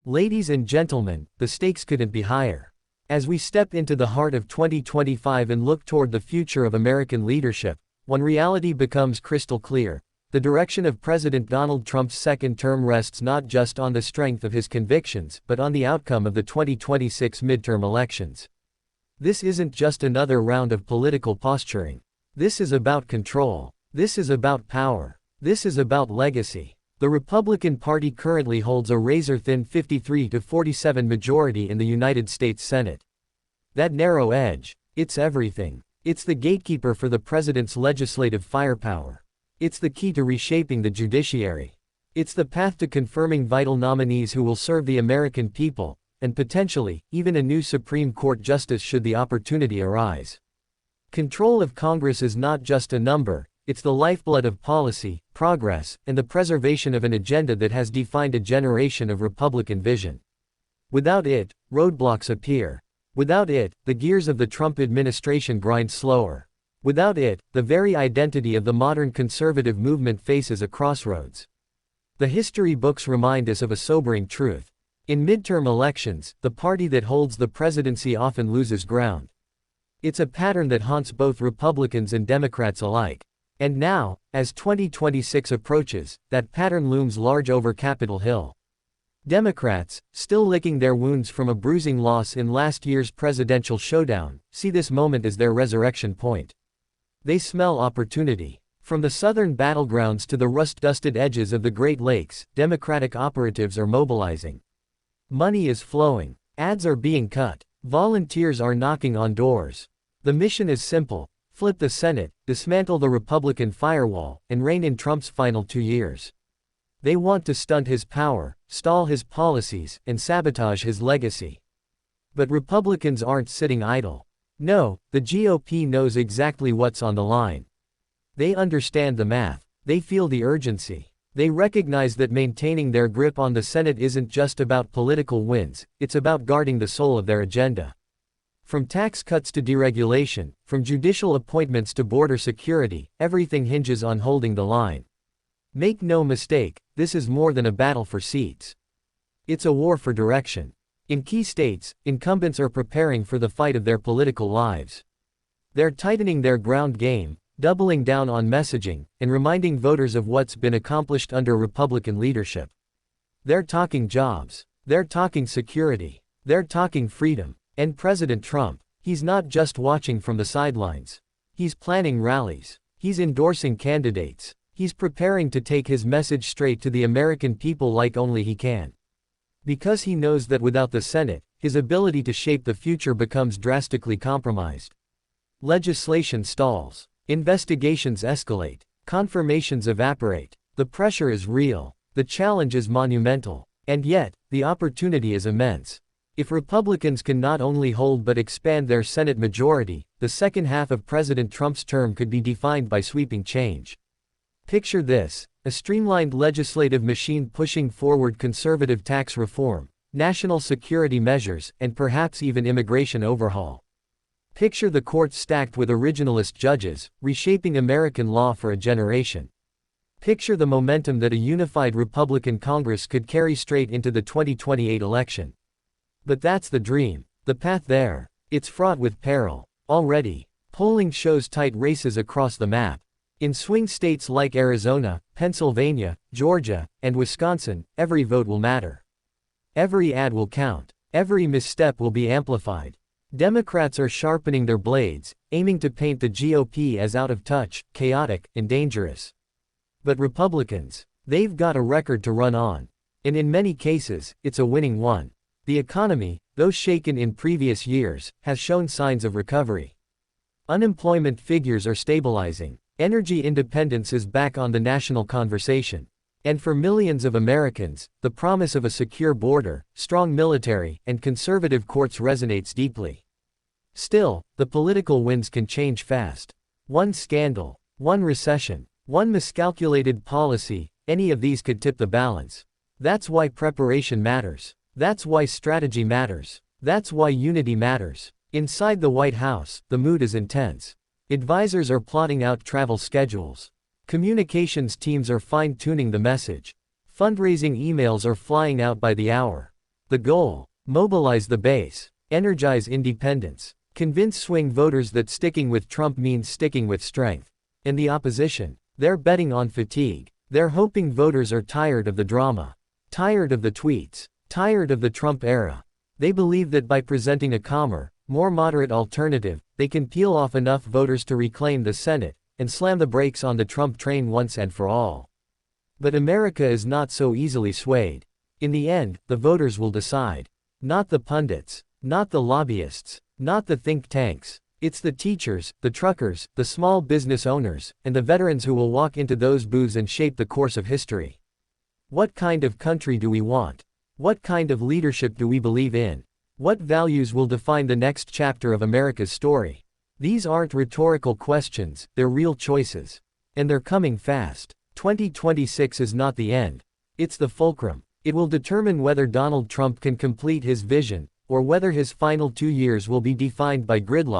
Ladies and gentlemen, the stakes couldn't be higher. As we step into the heart of 2025 and look toward the future of American leadership, one reality becomes crystal clear. The direction of President Donald Trump's second term rests not just on the strength of his convictions, but on the outcome of the 2026 midterm elections. This isn't just another round of political posturing. This is about control. This is about power. This is about legacy. The Republican Party currently holds a razor-thin 53-47 majority in the United States Senate. That narrow edge, it's everything. It's the gatekeeper for the president's legislative firepower. It's the key to reshaping the judiciary. It's the path to confirming vital nominees who will serve the American people, and potentially, even a new Supreme Court justice should the opportunity arise. Control of Congress is not just a number, it's the lifeblood of policy, progress, and the preservation of an agenda that has defined a generation of Republican vision. Without it, roadblocks appear. Without it, the gears of the Trump administration grind slower. Without it, the very identity of the modern conservative movement faces a crossroads. The history books remind us of a sobering truth. In midterm elections, the party that holds the presidency often loses ground. It's a pattern that haunts both Republicans and Democrats alike. And now, as 2026 approaches, that pattern looms large over Capitol Hill. Democrats, still licking their wounds from a bruising loss in last year's presidential showdown, see this moment as their resurrection point. They smell opportunity. From the southern battlegrounds to the rust-dusted edges of the Great Lakes, Democratic operatives are mobilizing. Money is flowing. Ads are being cut. Volunteers are knocking on doors. The mission is simple. Flip the Senate, dismantle the Republican firewall, and rein in Trump's final 2 years. They want to stunt his power, stall his policies, and sabotage his legacy. But Republicans aren't sitting idle. No, the GOP knows exactly what's on the line. They understand the math. They feel the urgency. They recognize that maintaining their grip on the Senate isn't just about political wins, it's about guarding the soul of their agenda. From tax cuts to deregulation, from judicial appointments to border security, everything hinges on holding the line. Make no mistake, this is more than a battle for seats. It's a war for direction. In key states, incumbents are preparing for the fight of their political lives. They're tightening their ground game, doubling down on messaging, and reminding voters of what's been accomplished under Republican leadership. They're talking jobs. They're talking security. They're talking freedom. And President Trump, he's not just watching from the sidelines. He's planning rallies. He's endorsing candidates. He's preparing to take his message straight to the American people like only he can. Because he knows that without the Senate, his ability to shape the future becomes drastically compromised. Legislation stalls. Investigations escalate. Confirmations evaporate. The pressure is real. The challenge is monumental. And yet, the opportunity is immense. If Republicans can not only hold but expand their Senate majority, the second half of President Trump's term could be defined by sweeping change. Picture this: a streamlined legislative machine pushing forward conservative tax reform, national security measures, and perhaps even immigration overhaul. Picture the courts stacked with originalist judges, reshaping American law for a generation. Picture the momentum that a unified Republican Congress could carry straight into the 2028 election. But that's the dream. The path there, it's fraught with peril. Already, polling shows tight races across the map. In swing states like Arizona, Pennsylvania, Georgia, and Wisconsin, every vote will matter. Every ad will count. Every misstep will be amplified. Democrats are sharpening their blades, aiming to paint the GOP as out of touch, chaotic, and dangerous. But Republicans, they've got a record to run on. And in many cases, it's a winning one. The economy, though shaken in previous years, has shown signs of recovery. Unemployment figures are stabilizing. Energy independence is back on the national conversation. And for millions of Americans, the promise of a secure border, strong military, and conservative courts resonates deeply. Still, the political winds can change fast. One scandal, one recession, one miscalculated policy, any of these could tip the balance. That's why preparation matters. That's why strategy matters. That's why unity matters. Inside the White House, the mood is intense. Advisors are plotting out travel schedules. Communications teams are fine-tuning the message. Fundraising emails are flying out by the hour. The goal: mobilize the base, energize independents, convince swing voters that sticking with Trump means sticking with strength. And the opposition? They're betting on fatigue. They're hoping voters are tired of the drama, tired of the tweets, tired of the Trump era. They believe that by presenting a calmer, more moderate alternative, they can peel off enough voters to reclaim the Senate and slam the brakes on the Trump train once and for all. But America is not so easily swayed. In the end, the voters will decide. Not the pundits, not the lobbyists, not the think tanks. It's the teachers, the truckers, the small business owners, and the veterans who will walk into those booths and shape the course of history. What kind of country do we want? What kind of leadership do we believe in? What values will define the next chapter of America's story? These aren't rhetorical questions, they're real choices. And they're coming fast. 2026 is not the end. It's the fulcrum. It will determine whether Donald Trump can complete his vision, or whether his final 2 years will be defined by gridlock.